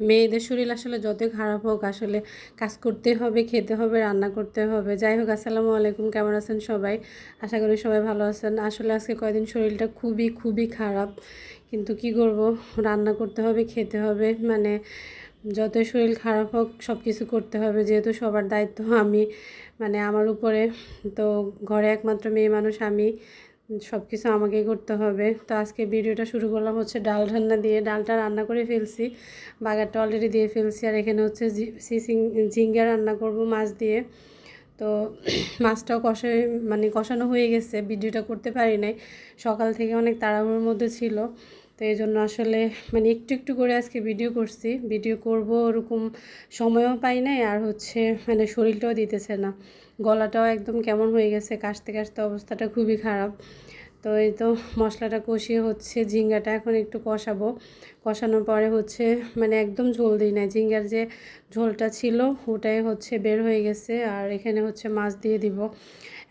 মেয়েদের শরীর আসলে যতই খারাপ হোক আসলে কাজ করতে হবে, খেতে হবে, রান্না করতে হবে। যাই হোক, আসসালামু আলাইকুম, কেমন আছেন সবাই? আশা করি সবাই ভালো আছেন। আসলে আজকে কয়দিন শরীরটা খুবই খুবই খারাপ, কিন্তু কি করব, রান্না করতে হবে, খেতে হবে, মানে যতই শরীর খারাপ হোক সব কিছু করতে হবে, যেহেতু সবার দায়িত্ব আমি, মানে আমার উপরে। তো ঘরে একমাত্র মেয়ে মানুষ আমি, সব কিছু আমাকেই করতে হবে। তো আজকে ভিডিওটা শুরু করলাম হচ্ছে ডাল রান্না দিয়ে। ডালটা রান্না করে ফেলছি, বাগারটা অলরেডি দিয়ে ফেলছি। আর এখানে হচ্ছে ঝিঙ্গা রান্না করব মাছ দিয়ে। তো মাছটাও কষানো হয়ে গেছে, ভিডিওটা করতে পারি নাই, সকাল থেকে অনেক তাড়াহুড়োর মধ্যে ছিল। তো এই জন্য আসলে মানে একটু একটু করে আজকে ভিডিও করছি, ভিডিও করব ওরকম সময়ও পাই নাই। আর হচ্ছে মানে শরীরটাও দিতেছে না, গলাটাও একদম কেমন হয়ে গেছে, কাশতে কাশতে অবস্থাটা খুবই খারাপ। তো এই তো মশলাটা কষিয়ে হচ্ছে ঝিঙ্গাটা এখন একটু কষাবো। কষানোর পরে হচ্ছে মানে একদম ঝোল দিই না, ঝিঙ্গার যে ঝোলটা ছিল ওটাই হচ্ছে বের হয়ে গেছে। আর এখানে হচ্ছে মাছ দিয়ে দিব।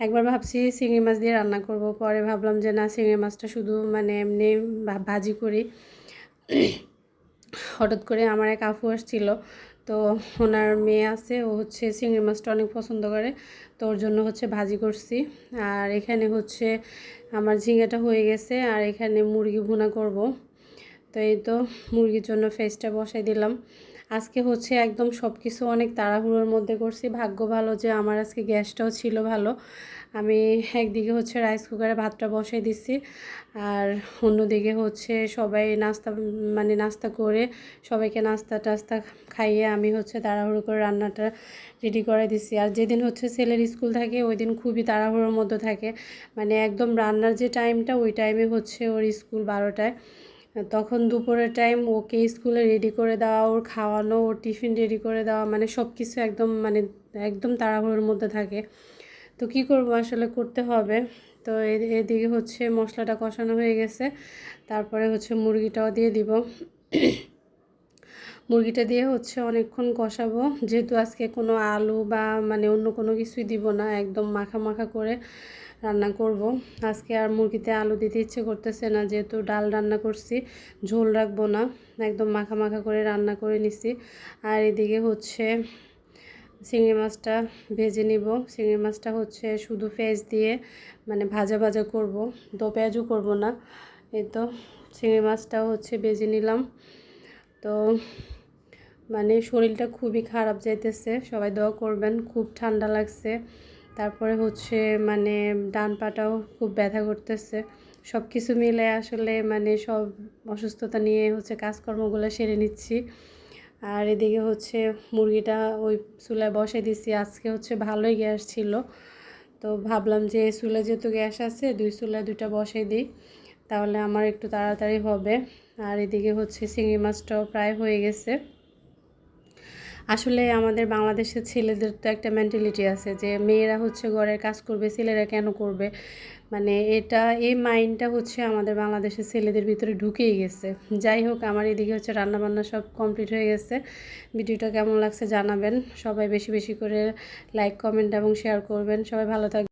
একবার ভাবছি চিংড়ি মাছ দিয়ে রান্না করব, পরে ভাবলাম যে না, চিংড়ি মাছটা শুধু মানে এমনি ভাজি করি। হঠাৎ করে আমার এক আফু আসছিল, তো ওনার মেয়ে আছে, ও হচ্ছে চিংড়ি মাছটা অনেক পছন্দ করে, তো ওর জন্য হচ্ছে ভাজি করছি। আর এখানে হচ্ছে আমার ঝিঙ্গাটা হয়ে গেছে, আর এখানে মুরগি ভুনা করব। তো এই তো মুরগির জন্য ফেসটা বসাই দিলাম। আজকে হচ্ছে একদম সব কিছু অনেক তাড়াহুড়োর মধ্যে করছি। ভাগ্য ভালো যে আমার আজকে গ্যাসটাও ছিল ভালো। আমি একদিকে হচ্ছে রাইস কুকারে ভাতটা বসাই দিচ্ছি, আর অন্যদিকে হচ্ছে সবাই নাস্তা করে সবাইকে নাস্তা টাস্তা খাইয়ে আমি হচ্ছে তাড়াহুড়ো করে রান্নাটা রেডি করে দিচ্ছি। আর যেদিন হচ্ছে ছেলের স্কুল থাকে ওই দিন খুবই তাড়াহুড়োর মধ্যে থাকে, মানে একদম রান্নার যে টাইমটা ওই টাইমে হচ্ছে ওর স্কুল 12টায়। তখন দুপুরের টাইম ওকে স্কুলে রেডি করে দেওয়া, ওর খাওয়ানো, ওর টিফিন রেডি করে দেওয়া, মানে সব কিছু একদম একদম তাড়াহুড়োর মধ্যে থাকে। তো কি করব, আসলে করতে হবে। তো এদিকে হচ্ছে মশলাটা কষানো হয়ে গেছে, তারপরে হচ্ছে মুরগিটাও দিয়ে দিব। মুরগিটা দিয়ে হচ্ছে অনেকক্ষণ কষাবো, যেহেতু আজকে কোনো আলু বা মানে অন্য কোনো কিছুই দিব না, একদম মাখা মাখা করে রান্না করব। আজকে আর মুরগিতে আলু দিতে ইচ্ছে করতেছে না, যেহেতু ডাল রান্না করছি, ঝোল রাখবো না, একদম মাখা মাখা করে রান্না করে নিছি। আর এদিকে হচ্ছে চিংড়ি মাছটা ভেজে নিব। চিংড়ি মাছটা হচ্ছে শুধু পেঁয়াজ দিয়ে মানে ভাজা ভাজা করব, দো পেঁয়াজও করব না। এই তো চিংড়ি মাছটাও হচ্ছে ভেজে নিলাম। তো মানে শরীরটা খুবই খারাপ যাইতেছে, সবাই দোয়া করবেন, খুব ঠান্ডা লাগছে। তারপরে হচ্ছে মানে ডান পাটাও খুব ব্যথা করতেছে। সব কিছু মিলে আসলে মানে সব অসুস্থতা নিয়ে হচ্ছে কাজকর্মগুলো সেরে নিচ্ছি। আর এদিকে হচ্ছে মুরগিটা ওই চুলায় বসে দিছি। আজকে হচ্ছে ভালোই গ্যাস ছিল, তো ভাবলাম যে চুলায় যেহেতু গ্যাস আছে, দুই চুলায় দুইটা বসে দিই, তাহলে আমার একটু তাড়াতাড়ি হবে। আর এদিকে হচ্ছে চিংড়ি মাছটাও প্রায় হয়ে গেছে। আসলে আমাদের বাংলাদেশের ছেলেদের তো একটা মেন্টালিটি আছে যে মেয়েরা হচ্ছে ঘরের কাজ করবে, ছেলেরা কেন করবে, মানে এই মাইন্ডটা হচ্ছে আমাদের বাংলাদেশের ছেলেদের ভিতরে ঢুকেই গেছে। যাই হোক, আমার এদিকে হচ্ছে রান্নাবান্না সব কমপ্লিট হয়ে গেছে। ভিডিওটা কেমন লাগছে জানাবেন, সবাই বেশি বেশি করে লাইক, কমেন্ট এবং শেয়ার করবেন। সবাই ভালো থাকবেন।